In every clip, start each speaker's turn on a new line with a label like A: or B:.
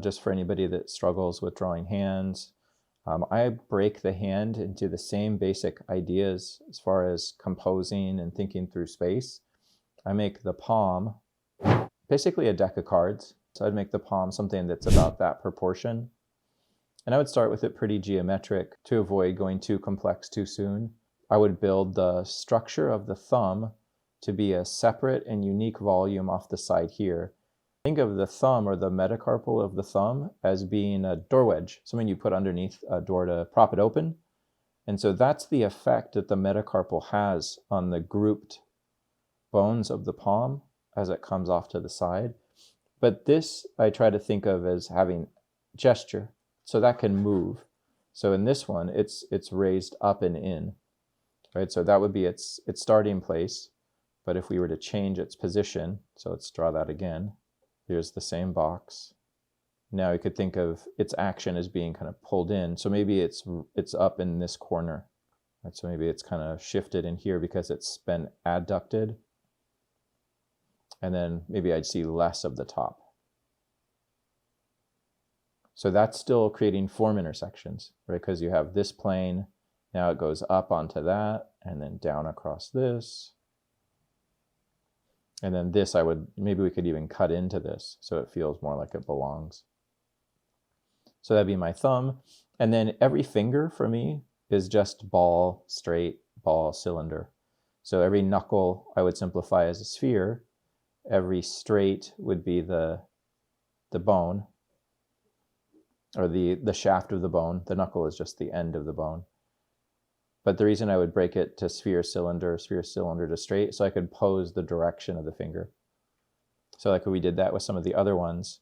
A: just for anybody that struggles with drawing hands. I break the hand into the same basic ideas as far as composing and thinking through space. I make the palm basically a deck of cards. So I'd make the palm something that's about that proportion. And I would start with it pretty geometric to avoid going too complex too soon. I would build the structure of the thumb to be a separate and unique volume off the side here. Think of the thumb or the metacarpal of the thumb as being a door wedge, something you put underneath a door to prop it open. And so that's the effect that the metacarpal has on the grouped bones of the palm as it comes off to the side. But this I try to think of as having gesture, so that can move. So in this one, it's raised up and in, right? So that would be its starting place. But if we were to change its position, so let's draw that again. Here's the same box. Now you could think of its action as being kind of pulled in. So maybe it's up in this corner. Right? So maybe it's kind of shifted in here because it's been adducted. And then maybe I'd see less of the top. So that's still creating form intersections, right? Because you have this plane, now it goes up onto that, and then down across this. And then this, maybe we could even cut into this so it feels more like it belongs. So that'd be my thumb. And then every finger for me is just ball, straight, ball, cylinder. So every knuckle I would simplify as a sphere. Every straight would be the bone, or the shaft of the bone. The knuckle is just the end of the bone. But the reason I would break it to sphere, cylinder to straight, so I could pose the direction of the finger. So like we did that with some of the other ones.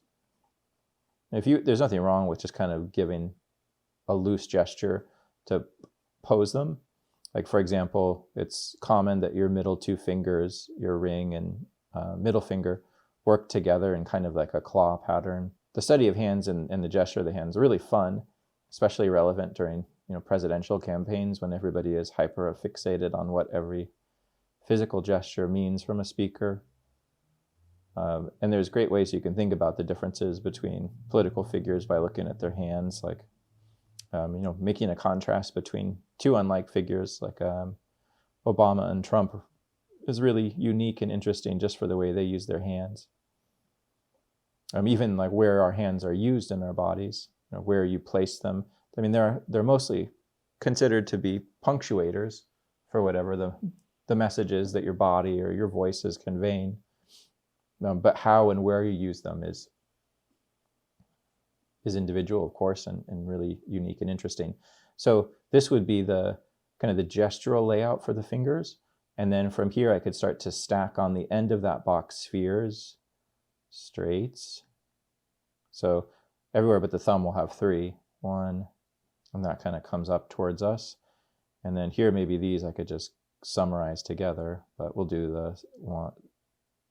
A: There's nothing wrong with just kind of giving a loose gesture to pose them. Like for example, it's common that your middle two fingers, your ring and middle finger, work together in kind of like a claw pattern. The study of hands and the gesture of the hands is really fun, especially relevant during presidential campaigns when everybody is hyper fixated on what every physical gesture means from a speaker. And there's great ways you can think about the differences between political figures by looking at their hands, like making a contrast between two unlike figures like Obama and Trump is really unique and interesting just for the way they use their hands. Even like where our hands are used in our bodies, where you place them. I mean, they're mostly considered to be punctuators for whatever the message is that your body or your voice is conveying. But how and where you use them is individual, of course, and really unique and interesting. So this would be the kind of the gestural layout for the fingers. And then from here, I could start to stack on the end of that box spheres, straights. So everywhere but the thumb will have 3. 1, and that kind of comes up towards us. And then here, maybe these I could just summarize together, but we'll do the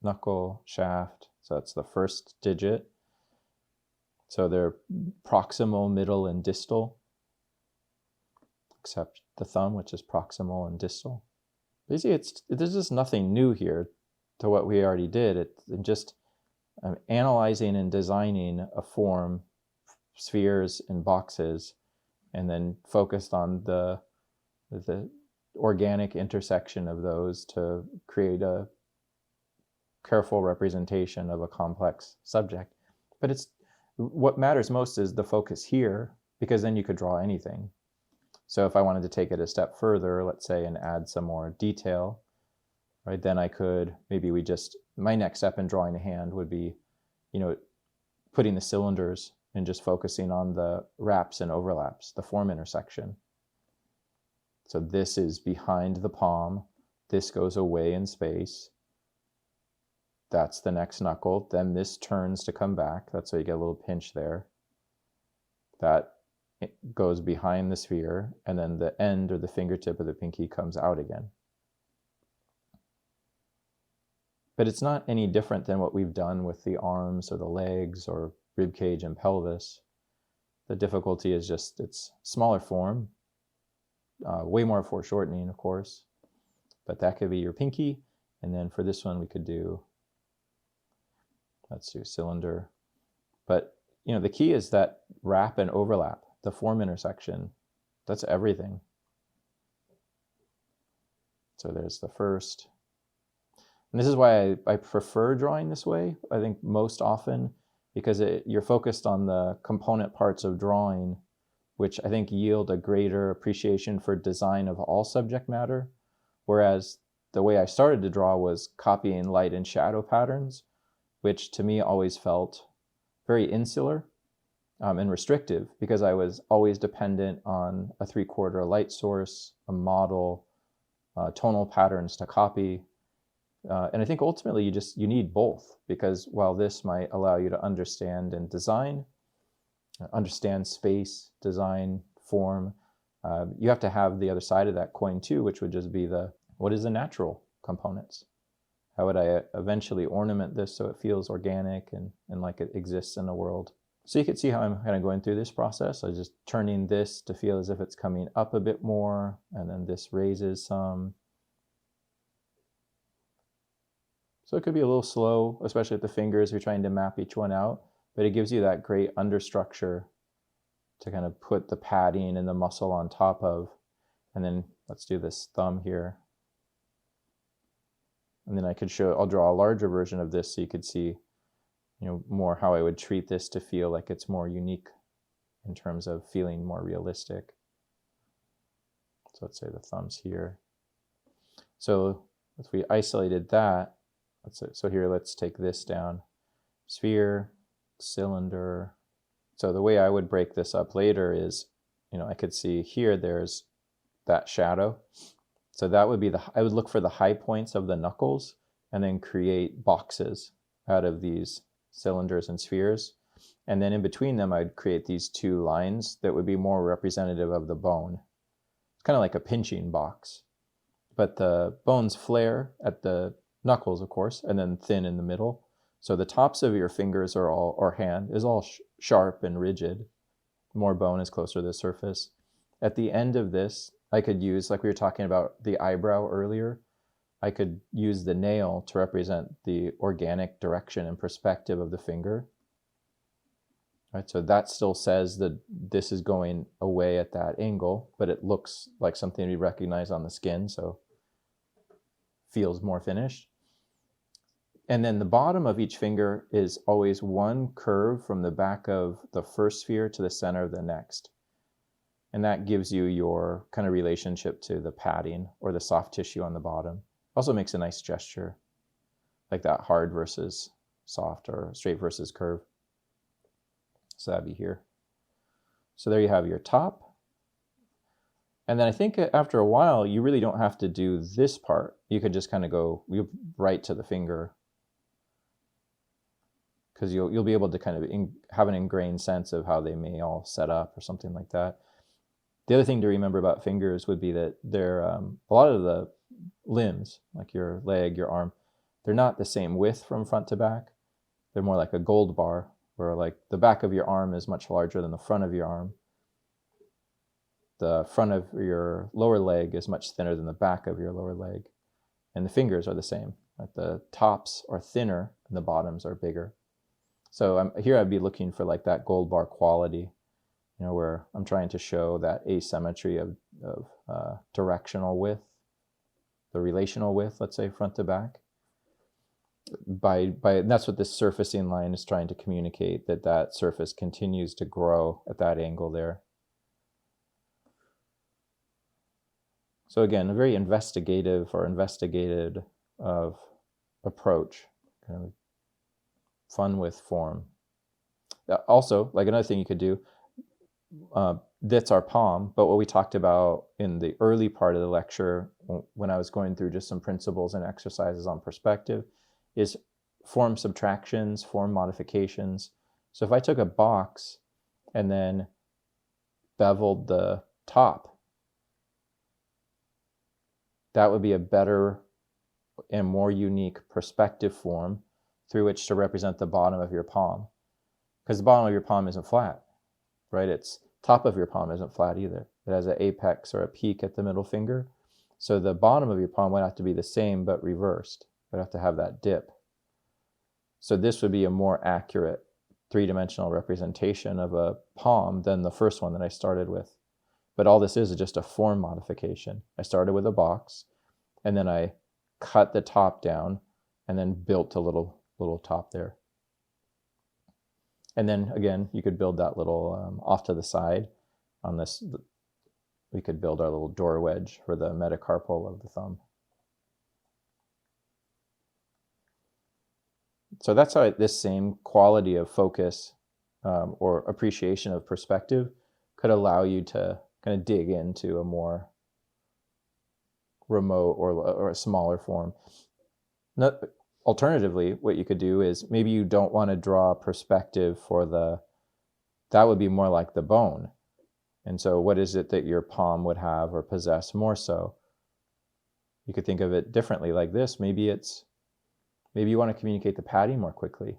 A: knuckle, shaft. So that's the first digit. So they're proximal, middle, and distal, except the thumb, which is proximal and distal. Basically, there's just nothing new here to what we already did. It's just analyzing and designing a form, spheres and boxes, and then focused on the organic intersection of those to create a careful representation of a complex subject. But what matters most is the focus here, because then you could draw anything. So if I wanted to take it a step further, let's say, and add some more detail, right, then I could, my next step in drawing a hand would be, putting the cylinders and just focusing on the wraps and overlaps, the form intersection. So this is behind the palm. This goes away in space. That's the next knuckle. Then this turns to come back. That's why you get a little pinch there. That goes behind the sphere, and then the end or the fingertip of the pinky comes out again. But it's not any different than what we've done with the arms or the legs or rib cage and pelvis. The difficulty is just it's smaller form, way more foreshortening, of course. But that could be your pinky. And then for this one, we could do, let's do cylinder. But the key is that wrap and overlap, the form intersection. That's everything. So there's the first. And this is why I prefer drawing this way, I think most often, because you're focused on the component parts of drawing, which I think yield a greater appreciation for design of all subject matter. Whereas the way I started to draw was copying light and shadow patterns, which to me always felt very insular and restrictive, because I was always dependent on a 3/4 light source, a model, tonal patterns to copy. And I think ultimately you need both, because while this might allow you to understand and design, understand space, design, form, you have to have the other side of that coin too, which would just be what is the natural components? How would I eventually ornament this so it feels organic and like it exists in the world? So you can see how I'm kind of going through this process. I'm just turning this to feel as if it's coming up a bit more, and then this raises some. So it could be a little slow, especially with the fingers, you're trying to map each one out, but it gives you that great understructure to kind of put the padding and the muscle on top of. And then let's do this thumb here. And then I'll draw a larger version of this so you could see, more how I would treat this to feel like it's more unique in terms of feeling more realistic. So let's say the thumb's here. So if we isolated that, so here, let's take this down. Sphere, cylinder. So the way I would break this up later is, I could see here there's that shadow. So that would be I would look for the high points of the knuckles and then create boxes out of these cylinders and spheres. And then in between them, I'd create these two lines that would be more representative of the bone. It's kind of like a pinching box. But the bones flare at the knuckles, of course, and then thin in the middle. So the tops of your fingers or hand is all sharp and rigid. More bone is closer to the surface. At the end of this, I could use, like we were talking about the eyebrow earlier, I could use the nail to represent the organic direction and perspective of the finger. Right, so that still says that this is going away at that angle, but it looks like something we recognize on the skin, so feels more finished. And then the bottom of each finger is always one curve from the back of the first sphere to the center of the next. And that gives you your kind of relationship to the padding or the soft tissue on the bottom. Also makes a nice gesture, like that hard versus soft or straight versus curve. So that'd be here. So there you have your top. And then I think after a while, you really don't have to do this part. You could just kind of go right to the finger, because you'll be able to kind of have an ingrained sense of how they may all set up or something like that. The other thing to remember about fingers would be that they're a lot of the limbs, like your leg, your arm, they're not the same width from front to back. They're more like a gold bar, where like the back of your arm is much larger than the front of your arm. The front of your lower leg is much thinner than the back of your lower leg. And the fingers are the same. Like the tops are thinner and the bottoms are bigger. So here I'd be looking for like that gold bar quality, where I'm trying to show that asymmetry of directional width, the relational width, let's say front to back. And that's what this surfacing line is trying to communicate, that surface continues to grow at that angle there. So again, a very investigative or investigated approach, kind of fun with form. Also, like another thing you could do, that's our palm, but what we talked about in the early part of the lecture, when I was going through just some principles and exercises on perspective, is form subtractions, form modifications. So if I took a box and then beveled the top, that would be a better and more unique perspective form through which to represent the bottom of your palm. Because the bottom of your palm isn't flat, right? It's top of your palm isn't flat either. It has an apex or a peak at the middle finger. So the bottom of your palm would have to be the same but reversed. It would have to have that dip. So this would be a more accurate three-dimensional representation of a palm than the first one that I started with. But all this is just a form modification. I started with a box, and then I cut the top down, and then built a little top there. And then again, you could build that little off to the side on this. We could build our little door wedge for the metacarpal of the thumb. So that's how this same quality of focus or appreciation of perspective could allow you to kind of dig into a more remote or a smaller form. Alternatively, what you could do is maybe you don't want to draw perspective for that would be more like the bone. And so what is it that your palm would have or possess more so? You could think of it differently like this. Maybe you want to communicate the padding more quickly.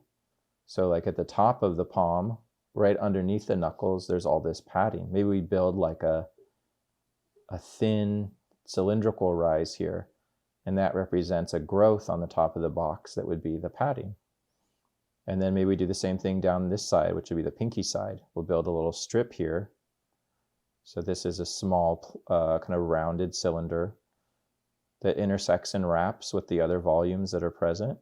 A: So like at the top of the palm, right underneath the knuckles, there's all this padding. Maybe we build like a thin cylindrical rise here, and that represents a growth on the top of the box that would be the padding. And then maybe we do the same thing down this side, which would be the pinky side. We'll build a little strip here. So this is a small kind of rounded cylinder that intersects and wraps with the other volumes that are present.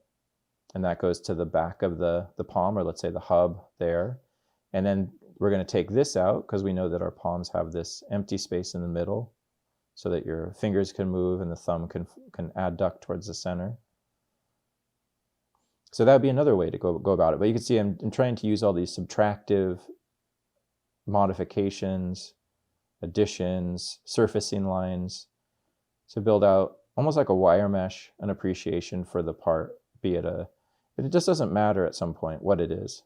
A: And that goes to the back of the palm, or let's say the hub there. And then we're going to take this out because we know that our palms have this empty space in the middle so that your fingers can move and the thumb can adduct towards the center. So that would be another way to go about it. But you can see I'm trying to use all these subtractive modifications, additions, surfacing lines to build out almost like a wire mesh, an appreciation for the part, but it just doesn't matter at some point what it is.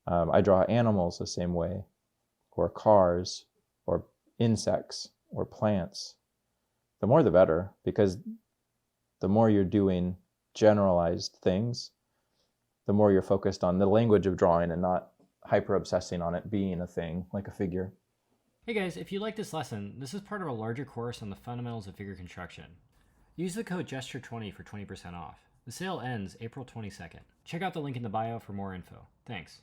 A: I draw animals the same way, or cars, or insects, or plants. The more the better, because the more you're doing generalized things, the more you're focused on the language of drawing and not hyper obsessing on it being a thing, like a figure.
B: Hey guys, if you like this lesson, this is part of a larger course on the fundamentals of figure construction. Use the code GESTURE20 for 20% off. The sale ends April 22nd. Check out the link in the bio for more info. Thanks.